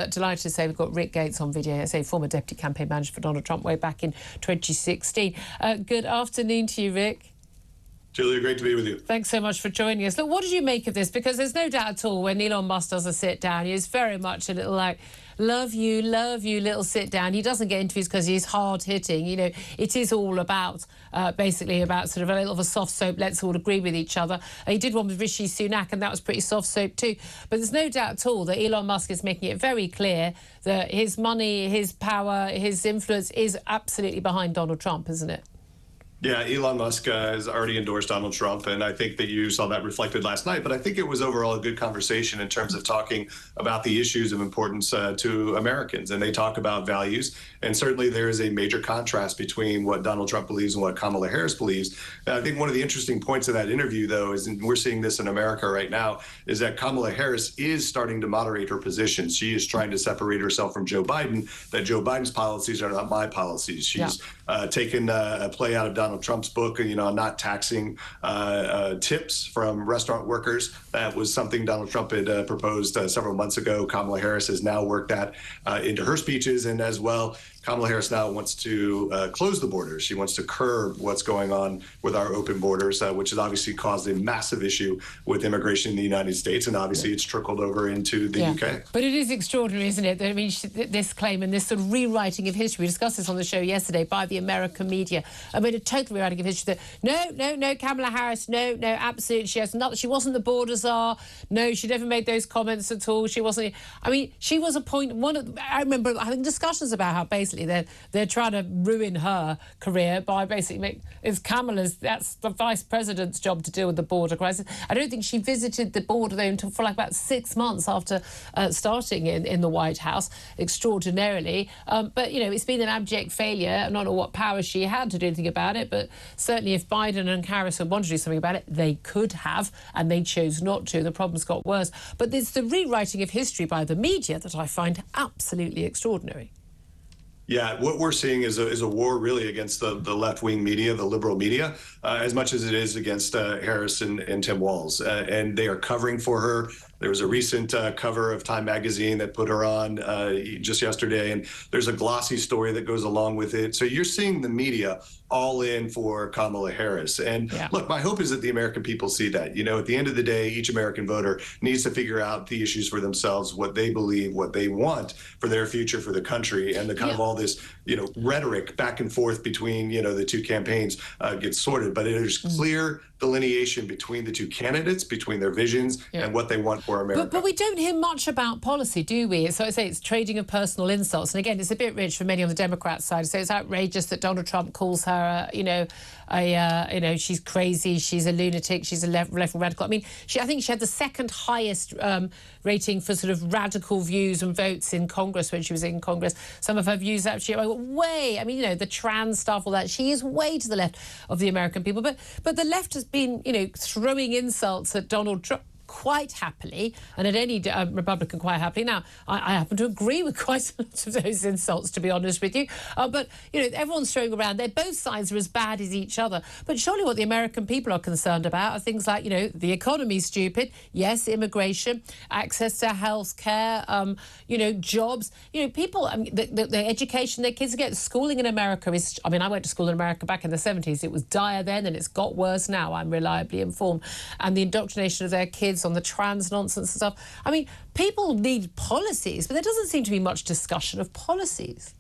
Delighted to say we've got Rick Gates on video, as a former deputy campaign manager for Donald Trump way back in 2016. Good afternoon to you, Rick. Julia, great to be with you. Thanks so much for joining us. Look, what did you make of this? Because there's no doubt at all when Elon Musk does a sit-down, he's very much a little like, love you, little sit-down. He doesn't get interviews because he's hard-hitting. You know, it is all about, basically about sort of a little of a soft soap, let's all agree with each other. He did one with Rishi Sunak, and that was pretty soft soap too. But there's no doubt at all that Elon Musk is making it very clear that his money, his power, his influence is absolutely behind Donald Trump, isn't it? Yeah, Elon Musk has already endorsed Donald Trump, and I think that you saw that reflected last night. But I think it was overall a good conversation in terms of talking about the issues of importance to Americans. And they talk about values, and certainly there is a major contrast between what Donald Trump believes and what Kamala Harris believes. And I think one of the interesting points of that interview, though, is, and we're seeing this in America right now, is that Kamala Harris is starting to moderate her position. She is trying to separate herself from Joe Biden, that Joe Biden's policies are not my policies. She's taken a play out of Donald Trump's book, you know, not taxing tips from restaurant workers. That was something Donald Trump had proposed several months ago. Kamala Harris has now worked that into her speeches, and as well, Kamala Harris now wants to close the borders. She wants to curb what's going on with our open borders, which has obviously caused a massive issue with immigration in the United States, and obviously it's trickled over into the UK. But it is extraordinary, isn't it? I mean, this claim and this sort of rewriting of history, we discussed this on the show yesterday, by the American media. I mean, a total rewriting of history. That no, Kamala Harris, no, absolutely, she has not. She wasn't the border czar. No, she never made those comments at all. She wasn't. I mean, she was a point. I remember having discussions about how basically they're trying to ruin her career by basically that's the vice president's job to deal with the border crisis. I don't think she visited the border though until for like about 6 months after starting in the White House, extraordinarily. But you know, it's been an abject failure. I don't know what power she had to do anything about it, but certainly if Biden and Harris had wanted to do something about it, they could have, and they chose not to. The problems got worse. But it's the rewriting of history by the media that I find absolutely extraordinary. Yeah, what we're seeing is a war really against the left-wing media, the liberal media, as much as it is against Harris and Tim Walz. And they are covering for her. There was a recent cover of Time magazine that put her on just yesterday, and there's a glossy story that goes along with it. So you're seeing the media all in for Kamala Harris. And look, my hope is that the American people see that. You know, at the end of the day, each American voter needs to figure out the issues for themselves, what they believe, what they want for their future, for the country, and the kind of all this, you know, rhetoric back and forth between, you know, the two campaigns gets sorted. But there's clear delineation between the two candidates, between their visions and what they want for America. But we don't hear much about policy, do we? So I say it's trading of personal insults. And again, it's a bit rich for many on the Democrat side. So it's outrageous that Donald Trump calls her, she's crazy, she's a lunatic, she's a left radical. I mean, I think she had the second highest rating for sort of radical views and votes in Congress when she was in Congress. Some of her views actually are way, I mean, you know, the trans stuff, all that. She is way to the left of the American people. But the left has been, you know, throwing insults at Donald Trump quite happily, and at any Republican quite happily. Now, I happen to agree with quite a lot of those insults, to be honest with you. But, you know, everyone's throwing around. Both sides are as bad as each other. But surely what the American people are concerned about are things like, you know, the economy's stupid. Yes, immigration, access to health care, you know, jobs. You know, people, I mean, the education their kids get. Schooling in America is, I mean, I went to school in America back in the 70s. It was dire then, and it's got worse now, I'm reliably informed. And the indoctrination of their kids on the trans nonsense and stuff. I mean, people need policies, but there doesn't seem to be much discussion of policies.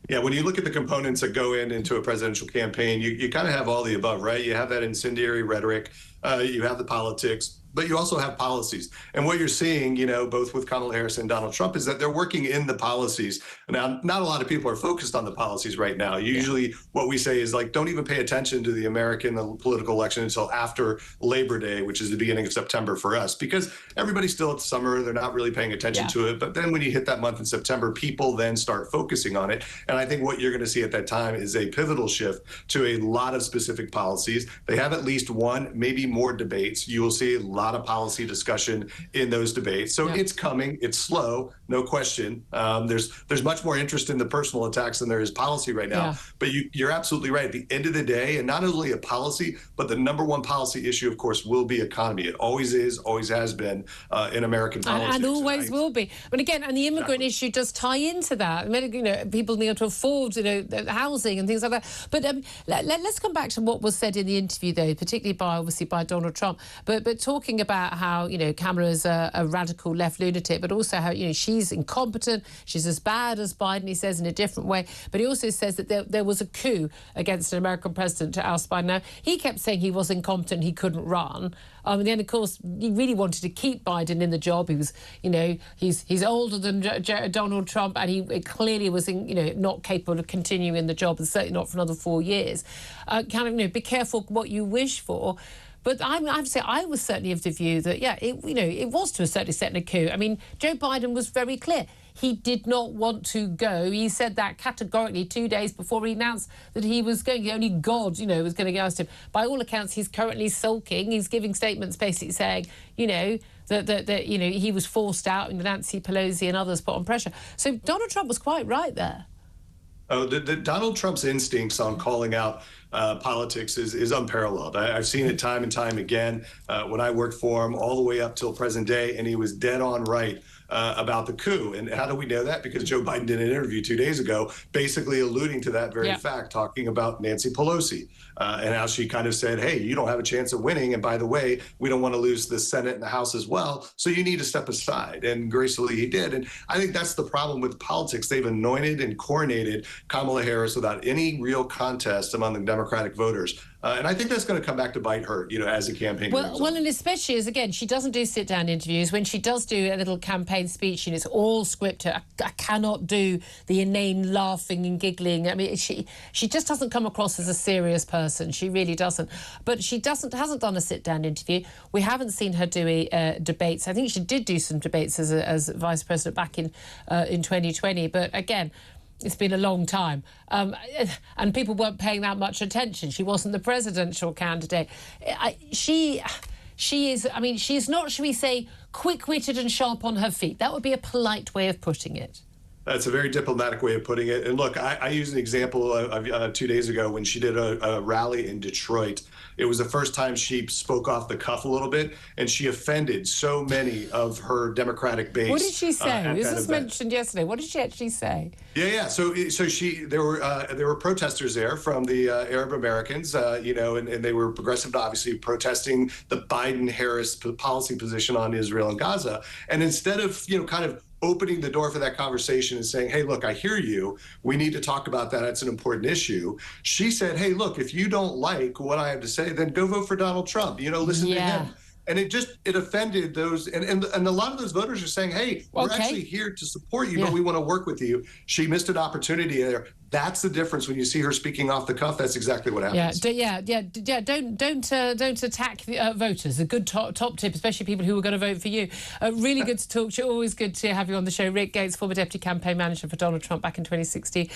Yeah, when you look at the components that go into a presidential campaign, you kind of have all the above, right? You have that incendiary rhetoric, you have the politics, but you also have policies. And what you're seeing, you know, both with Kamala Harris and Donald Trump, is that they're working in the policies. Now, not a lot of people are focused on the policies right now. Usually what we say is like, don't even pay attention to the American political election until after Labor Day, which is the beginning of September for us, because everybody's still at summer. They're not really paying attention to it. But then when you hit that month in September, people then start focusing on it. And I think what you're going to see at that time is a pivotal shift to a lot of specific policies. They have at least one, maybe more debates. You will see a lot lot of policy discussion in those debates. So it's coming. It's slow, no question. There's much more interest in the personal attacks than there is policy right now. Yeah. But you're absolutely right. At the end of the day, and not only a policy, but the number one policy issue, of course, will be economy. It always is, always has been in American politics. And always will be. But again, and the immigrant issue does tie into that. I mean, you know, people need to afford, you know, housing and things like that. But let's come back to what was said in the interview, though, particularly obviously by Donald Trump. But talking about how, you know, Kamala is a radical left lunatic, but also how, you know, she's incompetent, she's as bad as Biden, he says, in a different way. But he also says that there was a coup against an American president to oust Biden. Now, he kept saying he was incompetent, he couldn't run. And then, of course, he really wanted to keep Biden in the job. He was, you know, he's older than Donald Trump, and he clearly was, you know, not capable of continuing in the job, and certainly not for another 4 years. Kind of, you know, be careful what you wish for. But I have to say, I was certainly of the view that, yeah, it was to a certain extent a coup. I mean, Joe Biden was very clear. He did not want to go. He said that categorically 2 days before he announced that he was going. Only God, you know, was going to oust him. By all accounts, he's currently sulking. He's giving statements basically saying, you know, that you know, he was forced out and Nancy Pelosi and others put on pressure. So Donald Trump was quite right there. Oh, Donald Trump's instincts on calling out politics is unparalleled. I've seen it time and time again when I worked for him all the way up till present day, and he was dead on right about the coup. And how do we know that? Because Joe Biden did an interview 2 days ago, basically alluding to that very fact, talking about Nancy Pelosi and how she kind of said, hey, you don't have a chance of winning. And by the way, we don't want to lose the Senate and the House as well. So you need to step aside. And gracefully he did. And I think that's the problem with politics. They've anointed and coronated Kamala Harris without any real contest among the Democratic voters. And I think that's going to come back to bite her, you know, as a campaign. Well, and especially as, again, she doesn't do sit-down interviews. When she does do a little campaign speech, and it's all scripted, I cannot do the inane laughing and giggling. I mean, she just doesn't come across as a serious person. She really doesn't. But she hasn't done a sit-down interview. We haven't seen her do debates. I think she did do some debates as vice president back in 2020. But again, it's been a long time. And people weren't paying that much attention. She wasn't the presidential candidate. She is, I mean, she's not, shall we say, quick-witted and sharp on her feet. That would be a polite way of putting it. That's a very diplomatic way of putting it. And look, I used an example of 2 days ago when she did a rally in Detroit. It was the first time she spoke off the cuff a little bit, and she offended so many of her Democratic base. What did she say? This was mentioned yesterday. What did she actually say? Yeah. So there were protesters there from the Arab Americans, you know, and they were progressive, obviously protesting the Biden-Harris policy position on Israel and Gaza. And instead of, you know, kind of opening the door for that conversation and saying, hey, look, I hear you. We need to talk about that. It's an important issue. She said, hey, look, if you don't like what I have to say, then go vote for Donald Trump. You know, listen to him. And it offended those. And a lot of those voters are saying, hey, we're actually here to support you, but we want to work with you. She missed an opportunity there. That's the difference when you see her speaking off the cuff. That's exactly what happens. Don't attack voters. A good top tip, especially people who are going to vote for you. Really good to talk to you. Always good to have you on the show. Rick Gates, former deputy campaign manager for Donald Trump back in 2016.